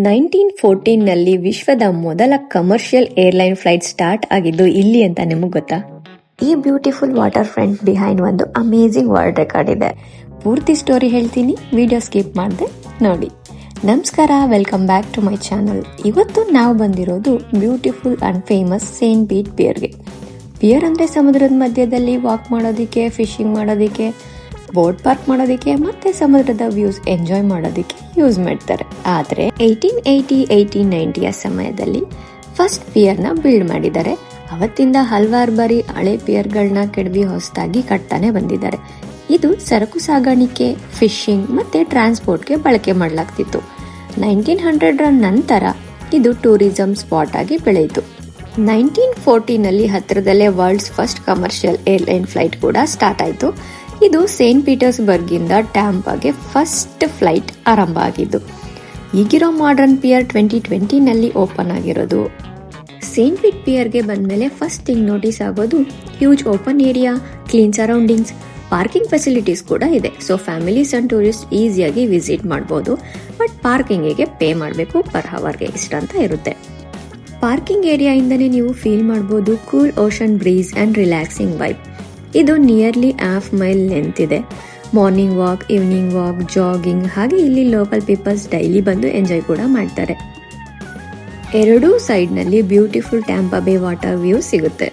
1914ನಲ್ಲಿ ವಿಶ್ವದ ಮೊದಲ commercial airline flight start ಆಗಿದ್ದು ಇಲ್ಲಿ ಅಂತ ನಿಮಗೆ ಗೊತ್ತಾ? ಈ ಬ್ಯೂಟಿಫುಲ್ ವಾಟರ್ ಫ್ರಂಟ್ ಬಿಹೈಂಡ್ ಒಂದು ಅಮೇಜಿಂಗ್ ವರ್ಲ್ಡ್ ರೆಕಾರ್ಡ್ ಇದೆ. ಪೂರ್ತಿ ಸ್ಟೋರಿ ಹೇಳ್ತೀನಿ, ವಿಡಿಯೋ ಸ್ಕಿಪ್ ಮಾಡದೆ ನೋಡಿ. ನಮಸ್ಕಾರ, welcome back to my channel. ಇವತ್ತು ನಾವು ಬಂದಿರೋದು beautiful and famous Saint Pete ಪಿಯರ್ಗೆ. ಪಿಯರ್ ಅಂದರೆ ಸಮುದ್ರದ ಮಧ್ಯದಲ್ಲಿ ವಾಕ್ ಮಾಡೋದಕ್ಕೆ, ಫಿಶಿಂಗ್ ಮಾಡೋದಕ್ಕೆ, ಬೋಟ್ ಪಾರ್ಕ್ ಮಾಡೋದಕ್ಕೆ ಮತ್ತೆ ಸಮುದ್ರದ ವ್ಯೂಸ್ ಎಂಜಾಯ್ ಮಾಡೋದಕ್ಕೆ ಯೂಸ್ ಮಾಡ್ತಾರೆ. ಆದರೆ 1890 ಸಮಯದಲ್ಲಿ ಫಸ್ಟ್ ಪಿಯರ್ನ ಬಿಲ್ಡ್ ಮಾಡಿದ್ದಾರೆ. ಅವತ್ತಿಂದ ಹಲವಾರು ಬಾರಿ ಹಳೆ ಪಿಯರ್ಗಳನ್ನ ಕೆಡವಿ ಹೊಸದಾಗಿ ಕಟ್ತಾನೆ ಬಂದಿದ್ದಾರೆ. ಇದು ಸರಕು ಸಾಗಾಣಿಕೆ, ಫಿಶಿಂಗ್ ಮತ್ತೆ ಟ್ರಾನ್ಸ್ಪೋರ್ಟ್ಗೆ ಬಳಕೆ ಮಾಡಲಾಗ್ತಿತ್ತು. 1900ರ ನಂತರ ಇದು ಟೂರಿಸಂ ಸ್ಪಾಟ್ ಆಗಿ ಬೆಳೆಯಿತು. 1940ನಲ್ಲಿ ಹತ್ತಿರದಲ್ಲೇ world's first commercial airline flight ಕೂಡ ಸ್ಟಾರ್ಟ್ ಆಯಿತು. ಇದು ಸೇಂಟ್ ಪೀಟರ್ಸ್ಬರ್ಗ್ ಇಂದ ಟ್ಯಾಂಪಾಗೆ ಫಸ್ಟ್ ಫ್ಲೈಟ್ ಆರಂಭ ಆಗಿದ್ದು. ಈಗಿರೋ ಮಾಡರ್ನ್ ಪಿಯರ್ 2020ನಲ್ಲಿ ಓಪನ್ ಆಗಿರೋದು. ಸೇಂಟ್ ಪೀಟ್ ಪಿಯರ್ಗೆ ಬಂದಮೇಲೆ ಫಸ್ಟ್ ಥಿಂಗ್ ನೋಟಿಸ್ ಆಗೋದು huge open area, clean surroundings, parking facilities ಕೂಡ ಇದೆ. ಸೊ ಫ್ಯಾಮಿಲೀಸ್ ಅಂಡ್ ಟೂರಿಸ್ಟ್ ಈಸಿಯಾಗಿ ವಿಸಿಟ್ ಮಾಡ್ಬೋದು. ಬಟ್ ಪಾರ್ಕಿಂಗಿಗೆ ಪೇ ಮಾಡಬೇಕು, ಪರ್ ಹವರ್ಗೆ ಇಷ್ಟ ಅಂತ ಇರುತ್ತೆ. ಪಾರ್ಕಿಂಗ್ ಏರಿಯಾಯಿಂದನೇ ನೀವು ಫೀಲ್ ಮಾಡ್ಬೋದು cool ocean breeze and relaxing vibe. ಇದು ನಿಯರ್ಲಿ ಹಾಫ್ ಮೈಲ್ ಲೆಂತ್ ಇದೆ. Morning walk, evening walk, jogging, ಹಾಗೆ ಇಲ್ಲಿ ಲೋಕಲ್ ಪೀಪಲ್ಸ್ ಡೈಲಿ ಬಂದು ಎಂಜಾಯ್ ಕೂಡ ಮಾಡ್ತಾರೆ. ಎರಡೂ ಸೈಡ್ನಲ್ಲಿ ಬ್ಯೂಟಿಫುಲ್ ಟ್ಯಾಂಪಾ ಬೇ ವಾಟರ್ ವ್ಯೂ ಸಿಗುತ್ತೆ.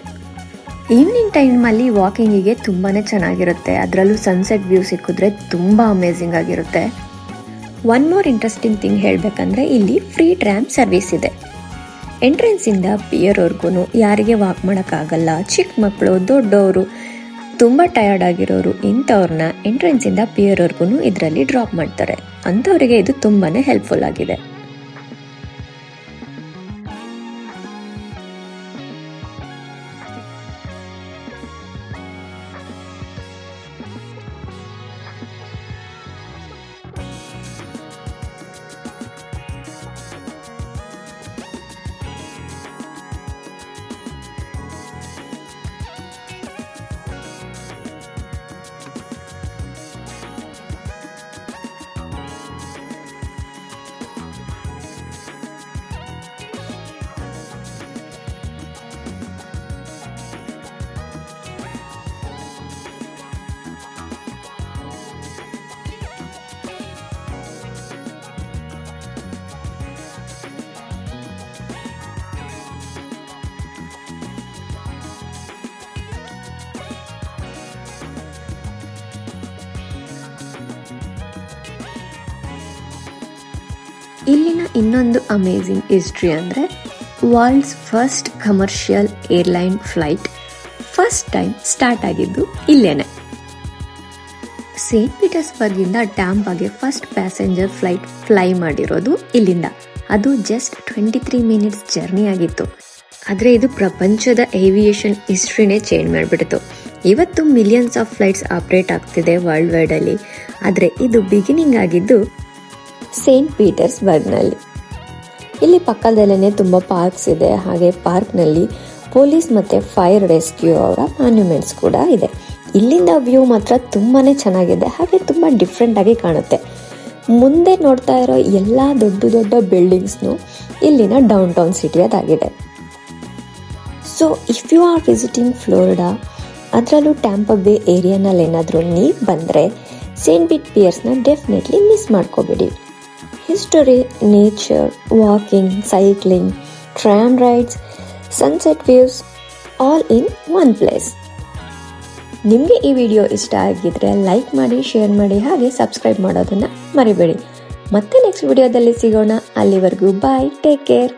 ಈವ್ನಿಂಗ್ ಟೈಮಲ್ಲಿ ವಾಕಿಂಗಿಗೆ ತುಂಬಾ ಚೆನ್ನಾಗಿರುತ್ತೆ. ಅದರಲ್ಲೂ ಸನ್ಸೆಟ್ ವ್ಯೂ ಸಿಕ್ಕಿದ್ರೆ ತುಂಬ ಅಮೇಝಿಂಗ್ ಆಗಿರುತ್ತೆ. ಒನ್ ಮೋರ್ ಇಂಟ್ರೆಸ್ಟಿಂಗ್ ಥಿಂಗ್ ಹೇಳಬೇಕಂದ್ರೆ ಇಲ್ಲಿ ಫ್ರೀ ಟ್ರಾಮ್ ಸರ್ವಿಸ್ ಇದೆ. ಎಂಟ್ರೆನ್ಸಿಂದ ಪಿಯರ್ವರೆಗೂ ಯಾರಿಗೆ ವಾಕ್ ಮಾಡೋಕ್ಕಾಗಲ್ಲ, ಚಿಕ್ಕ ಮಕ್ಕಳು, ದೊಡ್ಡವರು, ತುಂಬ ಟಯರ್ಡ್ ಆಗಿರೋರು, ಇಂಥವ್ರನ್ನ ಎಂಟ್ರೆನ್ಸಿಂದ ಪಿಯರ್ವರೆಗೂ ಇದರಲ್ಲಿ ಡ್ರಾಪ್ ಮಾಡ್ತಾರೆ. ಅಂಥವರಿಗೆ ಇದು ತುಂಬಾ ಹೆಲ್ಪ್ಫುಲ್ ಆಗಿದೆ. ಇಲ್ಲಿನ ಇನ್ನೊಂದು ಅಮೇಝಿಂಗ್ ಹಿಸ್ಟ್ರಿ ಅಂದರೆ world's first commercial airline flight first time start ಆಗಿದ್ದು ಇಲ್ಲೇನೆ. ಸೇಂಟ್ ಪೀಟರ್ಸ್ಬರ್ಗಿಂದ ಟ್ಯಾಂಪಾಗೆ ಫಸ್ಟ್ ಪ್ಯಾಸೆಂಜರ್ ಫ್ಲೈಟ್ ಫ್ಲೈ ಮಾಡಿರೋದು ಇಲ್ಲಿಂದ. ಅದು ಜಸ್ಟ್ 23 ಮಿನಿಟ್ಸ್ ಜರ್ನಿ ಆಗಿತ್ತು. ಆದರೆ ಇದು ಪ್ರಪಂಚದ ಏವಿಯೇಷನ್ ಹಿಸ್ಟ್ರಿನೇ ಚೇಂಜ್ ಮಾಡಿಬಿಡ್ತು. ಇವತ್ತು ಮಿಲಿಯನ್ಸ್ ಆಫ್ ಫ್ಲೈಟ್ಸ್ ಆಪ್ರೇಟ್ ಆಗ್ತಿದೆ ವರ್ಲ್ಡ್ ವೈಡಲ್ಲಿ. ಆದರೆ ಇದು ಬಿಗಿನಿಂಗ್ ಆಗಿದ್ದು ಸೇಂಟ್ ಪೀಟರ್ಸ್ಬರ್ಗ್ನಲ್ಲಿ. ಇಲ್ಲಿ ಪಕ್ಕದಲ್ಲೇ ತುಂಬ ಪಾರ್ಕ್ಸ್ ಇದೆ. ಹಾಗೆ ಪಾರ್ಕ್ನಲ್ಲಿ ಪೊಲೀಸ್ ಮತ್ತು ಫೈರ್ ರೆಸ್ಕ್ಯೂ ಅವರ ಮಾನ್ಯುಮೆಂಟ್ಸ್ ಕೂಡ ಇದೆ. ಇಲ್ಲಿಂದ ವ್ಯೂ ಮಾತ್ರ ತುಂಬಾ ಚೆನ್ನಾಗಿದೆ, ಹಾಗೆ ತುಂಬ ಡಿಫ್ರೆಂಟಾಗಿ ಕಾಣುತ್ತೆ. ಮುಂದೆ ನೋಡ್ತಾ ಇರೋ ಎಲ್ಲ ದೊಡ್ಡ ದೊಡ್ಡ ಬಿಲ್ಡಿಂಗ್ಸ್ನು ಇಲ್ಲಿನ ಡೌನ್ ಟೌನ್ ಸಿಟಿಯದಾಗಿದೆ. So if you are visiting Florida, ಅದರಲ್ಲೂ ಟ್ಯಾಂಪಾ ಬೇ ಏರಿಯಾನಲ್ಲಿ ಏನಾದರೂ ನೀವು ಬಂದರೆ ಸೇಂಟ್ ಪೀಟ್ ಪಿಯರ್ಸ್ನ ಡೆಫಿನೆಟ್ಲಿ ಮಿಸ್ ಮಾಡ್ಕೋಬೇಡಿ. History, nature, walking, cycling, tram rides, sunset views, all in one place. ನಿಮಗೆ ಈ ವಿಡಿಯೋ ಇಷ್ಟ ಆಗಿದ್ರೆ ಲೈಕ್ ಮಾಡಿ, ಶೇರ್ ಮಾಡಿ, ಹಾಗೆ ಸಬ್ಸ್ಕ್ರೈಬ್ ಮಾಡೋದನ್ನು ಮರಿಬೇಡಿ. ಮತ್ತೆ ನೆಕ್ಸ್ಟ್ ವಿಡಿಯೋದಲ್ಲಿ ಸಿಗೋಣ. ಅಲ್ಲಿವರೆಗೂ ಬಾಯ್, ಟೇಕ್ ಕೇರ್.